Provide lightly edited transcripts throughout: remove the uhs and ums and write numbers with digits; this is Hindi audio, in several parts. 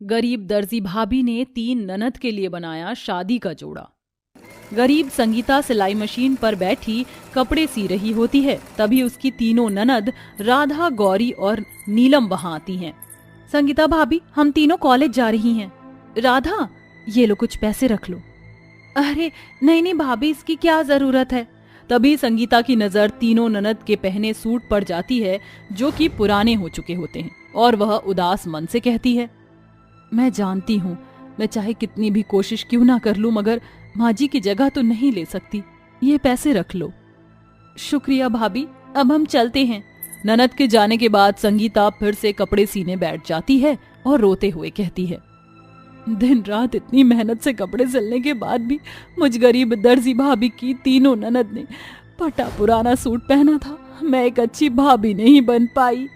गरीब दर्जी भाभी ने 3 ननद के लिए बनाया शादी का जोड़ा। गरीब संगीता सिलाई मशीन पर बैठी कपड़े सी रही होती है, तभी उसकी तीनों ननद राधा, गौरी और नीलम वहां आती हैं। संगीता भाभी, हम तीनों कॉलेज जा रही हैं। राधा, ये लो कुछ पैसे रख लो। अरे नहीं नहीं भाभी, इसकी क्या जरूरत है। तभी संगीता की नजर तीनों ननद के पहने सूट पर जाती है जो कि पुराने हो चुके होते हैं, और वह उदास मन से कहती है, मैं जानती हूँ मैं चाहे कितनी भी कोशिश क्यों ना कर लूं, मगर माँ जी की जगह तो नहीं ले सकती। ये पैसे रख लो। शुक्रिया भाभी, अब हम चलते हैं। ननद के जाने के बाद संगीता फिर से कपड़े सीने बैठ जाती है और रोते हुए कहती है, दिन रात इतनी मेहनत से कपड़े सिलने के बाद भी मुझ गरीब दर्जी भाभी की तीनों ननद ने फटा पुराना सूट पहना था। मैं एक अच्छी भाभी नहीं बन पाई।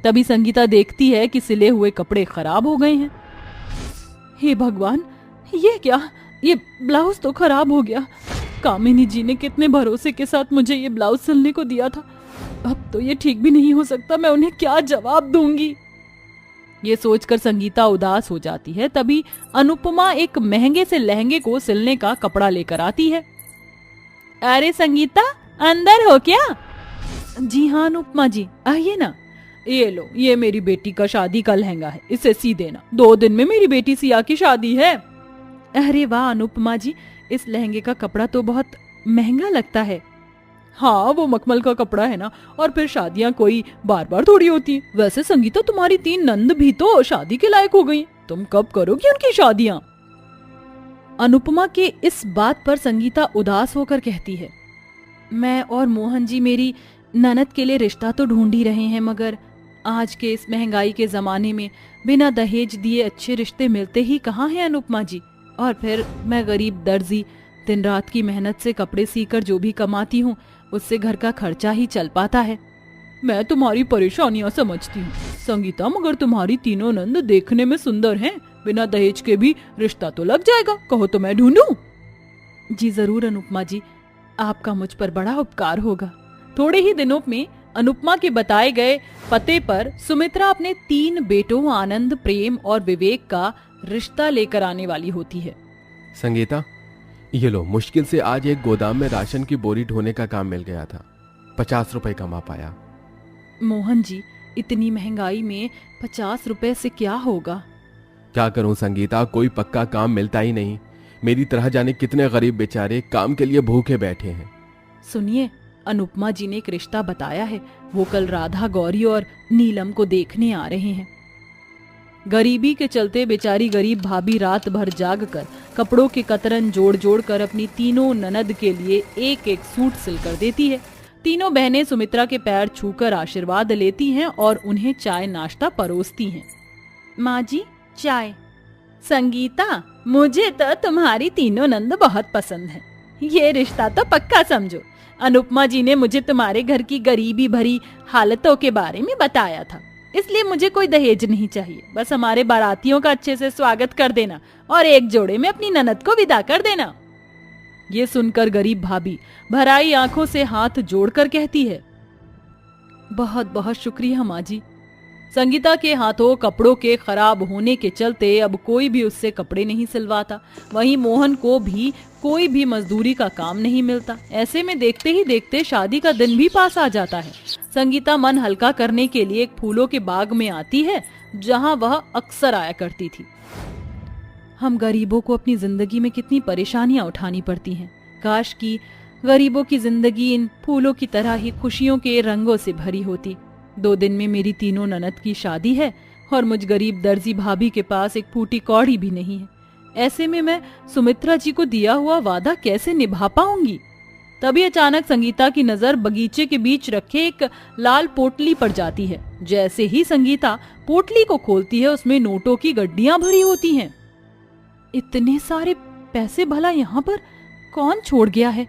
तभी संगीता देखती है कि सिले हुए कपड़े खराब हो गए हैं। हे भगवान, ये क्या, ये ब्लाउज तो खराब हो गया। कामिनी जी ने कितने भरोसे के साथ मुझे ये ब्लाउज सिलने को दिया था। अब तो ये ठीक भी नहीं हो सकता। मैं उन्हें क्या जवाब दूंगी। ये सोचकर संगीता उदास हो जाती है। तभी अनुपमा एक महंगे से लहंगे को सिलने का कपड़ा लेकर आती है। अरे संगीता, अंदर हो क्या? जी हाँ अनुपमा जी, आइए ना। ये लो, ये मेरी बेटी का शादी का लहंगा है, इसे सी देना। 2 दिन में मेरी बेटी सिया की शादी है। अरे वाह अनुपमा जी, इस लहंगे का कपड़ा तो बहुत महंगा लगता है। हाँ, वो मखमल का कपड़ा है ना, और फिर शादियां कोई बार बार थोड़ी होती हैं। वैसे संगीता, तुम्हारी 3 नंद भी तो शादी के लायक हो गई। तुम कब करोगी उनकी शादियां? अनुपमा के इस बात पर संगीता उदास होकर कहती है, मैं और मोहन जी मेरी ननद के लिए रिश्ता तो ढूंढ ही रहे हैं, मगर आज के इस महंगाई के जमाने में बिना दहेज दिए अच्छे रिश्ते मिलते ही कहाँ हैं अनुपमा जी। और फिर मैं गरीब दर्जी दिन रात की मेहनत से कपड़े सीकर जो भी कमाती हूँ, उससे घर का खर्चा ही चल पाता है। मैं तुम्हारी परेशानियां समझती हूँ संगीता, मगर तुम्हारी तीनों नंद देखने में सुंदर हैं। बिना दहेज के भी रिश्ता तो लग जाएगा। कहो तो मैं ढूंढूं? जी जरूर अनुपमा जी, आपका मुझ पर बड़ा उपकार होगा। थोड़े ही दिनों में अनुपमा के बताए गए पते पर सुमित्रा अपने 3 बेटों आनंद, प्रेम और विवेक का रिश्ता लेकर आने वाली होती है। संगीता, ये लो, मुश्किल से आज एक गोदाम में राशन की बोरी ढोने का काम मिल गया था। 50 रुपए कमा पाया। मोहन जी, इतनी महंगाई में 50 रुपए से क्या होगा? क्या करूं संगीता, कोई पक्का काम मिलता ही नहीं। मेरी तरह जाने कितने गरीब बेचारे काम के लिए भूखे बैठे हैं। सुनिए, अनुपमा जी ने एक रिश्ता बताया है। वो कल राधा, गौरी और नीलम को देखने आ रहे हैं। गरीबी के चलते बेचारी गरीब भाभी रात भर जाग कर कपड़ों के कतरन जोड़ जोड़ कर अपनी तीनों ननद के लिए एक एक सूट सिल कर देती है। तीनों बहनें सुमित्रा के पैर छूकर आशीर्वाद लेती हैं और उन्हें चाय नाश्ता परोसती हैं। माँ जी, चाय। संगीता, मुझे तो तुम्हारी तीनों नंद बहुत पसंद है। ये रिश्ता तो पक्का समझो। अनुपमा जी ने मुझे तुम्हारे घर की गरीबी भरी हालतों के बारे में बताया था, इसलिए मुझे कोई दहेज नहीं चाहिए। बस हमारे बारातियों का अच्छे से स्वागत कर देना और एक जोड़े में अपनी ननद को विदा कर देना। ये सुनकर गरीब भाभी भराई आंखों से हाथ जोड़कर कहती है, बहुत बहुत शुक्रिया माँ जी। संगीता के हाथों कपड़ों के खराब होने के चलते अब कोई भी उससे कपड़े नहीं सिलवाता। वहीं मोहन को भी कोई भी मजदूरी का काम नहीं मिलता। ऐसे में देखते ही देखते शादी का दिन भी पास आ जाता है। संगीता मन हल्का करने के लिए एक फूलों के बाग में आती है, जहां वह अक्सर आया करती थी। हम गरीबों को अपनी जिंदगी में कितनी परेशानियां उठानी पड़ती हैं। काश कि गरीबों की जिंदगी इन फूलों की तरह ही खुशियों के रंगों से भरी होती। 2 दिन में मेरी तीनों ननद की शादी है और मुझ गरीब दर्जी भाभी के पास एक फूटी कौड़ी भी नहीं है। ऐसे में मैं सुमित्रा जी को दिया हुआ वादा कैसे निभा पाऊंगी? तभी अचानक संगीता की नजर बगीचे के बीच रखे एक लाल पोटली पर जाती है। जैसे ही संगीता पोटली को खोलती है, उसमें नोटों की गड्डियां भरी होती हैं। इतने सारे पैसे भला यहाँ पर कौन छोड़ गया है?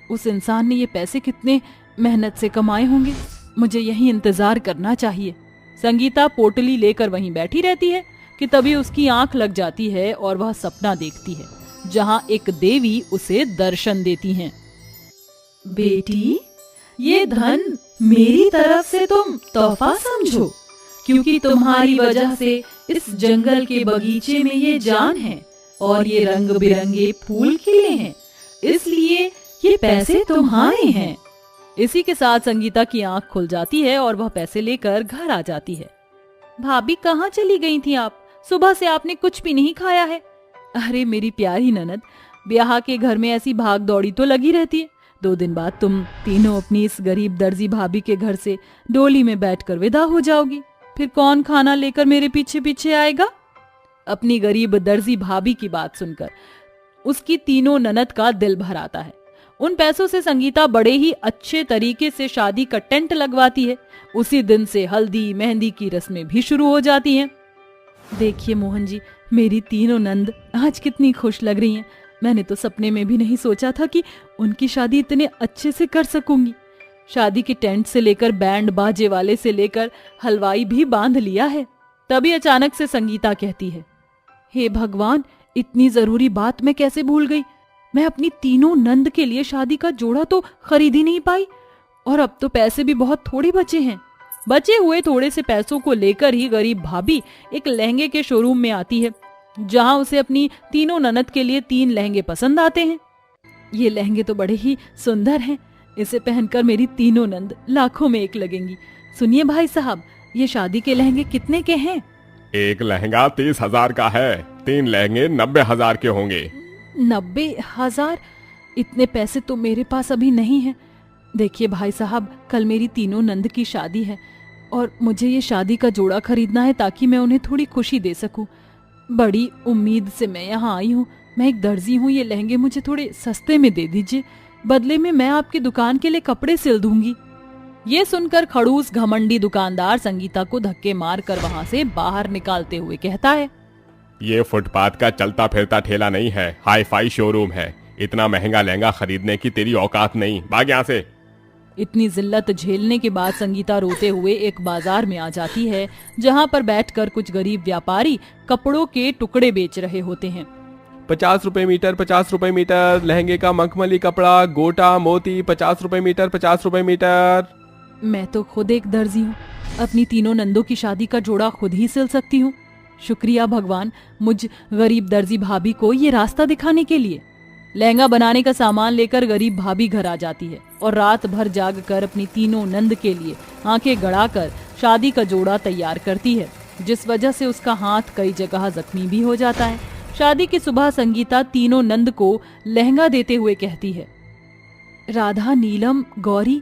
उस इंसान ने ये पैसे कितने मेहनत से कमाए होंगे। मुझे यही इंतजार करना चाहिए। संगीता पोटली लेकर वहीं बैठी रहती है कि तभी उसकी आंख लग जाती है और वह सपना देखती है, जहां एक देवी उसे दर्शन देती हैं। बेटी, ये धन मेरी तरफ से तुम तोहफा समझो, क्योंकि तुम्हारी वजह से इस जंगल के बगीचे में ये जान है और ये रंग बिरंगे फूल खिले हैं, इसलिए ये पैसे तुम्हारे हैं। इसी के साथ संगीता की आंख खुल जाती है और वह पैसे लेकर घर आ जाती है। भाभी कहाँ चली गई थी आप? सुबह से आपने कुछ भी नहीं खाया है। अरे मेरी प्यारी ननद, ब्याह के घर में ऐसी भाग दौड़ी तो लगी रहती है। 2 दिन बाद तुम तीनों अपनी इस गरीब दर्जी भाभी के घर से डोली में बैठकर विदा हो जाओगी। फिर कौन खाना लेकर मेरे पीछे पीछे आएगा? अपनी गरीब दर्जी भाभी की बात सुनकर उसकी तीनों ननद का दिल भर आता है। उन पैसों से संगीता बड़े ही अच्छे तरीके से शादी का टेंट लगवाती है। उसी दिन से हल्दी मेहंदी की रस्में भी शुरू हो जाती हैं। देखिए मोहन जी, मेरी तीनों नंद आज कितनी खुश लग रही हैं। मैंने तो सपने में भी नहीं सोचा था कि उनकी शादी इतने अच्छे से कर सकूंगी। शादी के टेंट से लेकर बैंड बाजे वाले से लेकर हलवाई भी बांध लिया है। तभी अचानक से संगीता कहती है, हे भगवान, इतनी जरूरी बात मैं कैसे भूल गई। मैं अपनी तीनों नंद के लिए शादी का जोड़ा तो खरीद ही नहीं पाई और अब तो पैसे भी बहुत थोड़े बचे हैं। बचे हुए थोड़े से पैसों को लेकर ही गरीब भाभी एक लहंगे के शोरूम में आती है, जहां उसे अपनी तीनों ननद के लिए 3 लहंगे पसंद आते हैं। ये लहंगे तो बड़े ही सुंदर हैं, इसे पहनकर मेरी तीनों नंद लाखों में एक लगेंगी। सुनिए भाई साहब, ये शादी के लहंगे कितने के हैं? एक लहंगा 30,000 का है, 3 लहंगे 90,000 के होंगे। 90,000? इतने पैसे तो मेरे पास अभी नहीं है। देखिए भाई साहब, कल मेरी तीनों नंद की शादी है और मुझे ये शादी का जोड़ा खरीदना है ताकि मैं उन्हें थोड़ी खुशी दे सकूं। बड़ी उम्मीद से मैं यहाँ आई हूँ। मैं एक दर्जी हूँ, ये लहंगे मुझे थोड़े सस्ते में दे दीजिए, बदले में मैं आपकी दुकान के लिए कपड़े सिल दूंगी। ये सुनकर खड़ूस घमंडी दुकानदार संगीता को धक्के मार कर वहाँ से बाहर निकालते हुए कहता है, ये फुटपाथ का चलता फिरता ठेला नहीं है, हाई फाई शोरूम है। इतना महंगा लहंगा खरीदने की तेरी औकात नहीं, भाग यहाँ से। इतनी जिल्लत झेलने के बाद संगीता रोते हुए एक बाजार में आ जाती है, जहाँ पर बैठकर कुछ गरीब व्यापारी कपड़ों के टुकड़े बेच रहे होते हैं। 50 रुपए मीटर, 50 रुपए मीटर। लहंगे का मखमली कपड़ा, गोटा मोती, 50 रुपए मीटर, 50 रुपए मीटर। मैं तो खुद एक दर्जी हूँ, अपनी तीनों नंदों की शादी का जोड़ा खुद ही सिल सकती हूँ। शुक्रिया भगवान, मुझ गरीब दर्जी भाभी को ये रास्ता दिखाने के लिए। लहंगा बनाने का सामान लेकर गरीब भाभी घर आ जाती है और रात भर जाग कर अपनी तीनों नंद के लिए आंखें गड़ाकर शादी का जोड़ा तैयार करती है, जिस वजह से उसका हाथ कई जगह जख्मी भी हो जाता है। शादी की सुबह संगीता तीनों नंद को लहंगा देते हुए कहती है, राधा, नीलम, गौरी,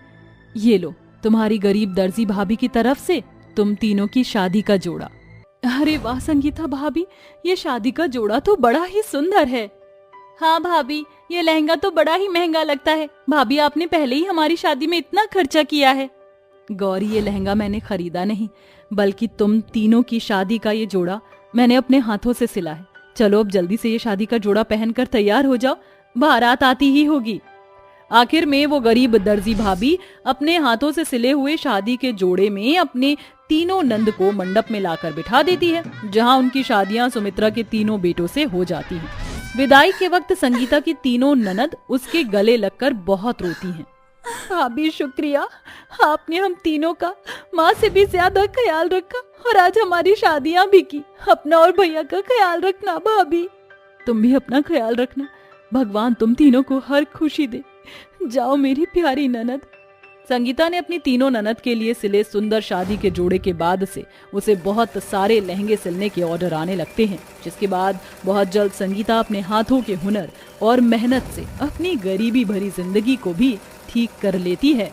ये लो तुम्हारी गरीब दर्जी भाभी की तरफ से तुम तीनों की शादी का जोड़ा। अरे वाह संगीता भाभी, ये शादी का जोड़ा तो बड़ा ही सुंदर है। हाँ भाभी, ये लहंगा तो बड़ा ही महंगा लगता है। भाभी, आपने पहले ही हमारी शादी में इतना खर्चा किया है। गौरी, ये लहंगा मैंने खरीदा नहीं, बल्कि तुम तीनों की शादी का ये जोड़ा मैंने अपने हाथों से सिला है। चलो अब जल्दी से ये शादी का जोड़ा पहनकर तैयार हो जाओ, बारात आती ही होगी। आखिर में वो गरीब दर्जी भाभी अपने हाथों से सिले हुए शादी के जोड़े में अपने तीनों नंद को मंडप में लाकर बिठा देती है, जहां उनकी शादियां सुमित्रा के तीनों बेटों से हो जाती हैं। विदाई के वक्त संगीता की तीनों ननद उसके गले लगकर बहुत रोती हैं। भाभी शुक्रिया, आपने हम तीनों का माँ से भी ज्यादा ख्याल रखा और आज हमारी शादियां भी की। अपना और भैया का ख्याल रखना भाभी। तुम भी अपना ख्याल रखना। भगवान तुम तीनों को हर खुशी दे। जाओ मेरी प्यारी ननद। संगीता ने अपनी तीनों ननद के लिए सिले सुंदर शादी के जोड़े के बाद से उसे बहुत सारे लहंगे सिलने के ऑर्डर आने लगते हैं, जिसके बाद बहुत जल्द संगीता अपने हाथों के हुनर और मेहनत से अपनी गरीबी भरी जिंदगी को भी ठीक कर लेती है।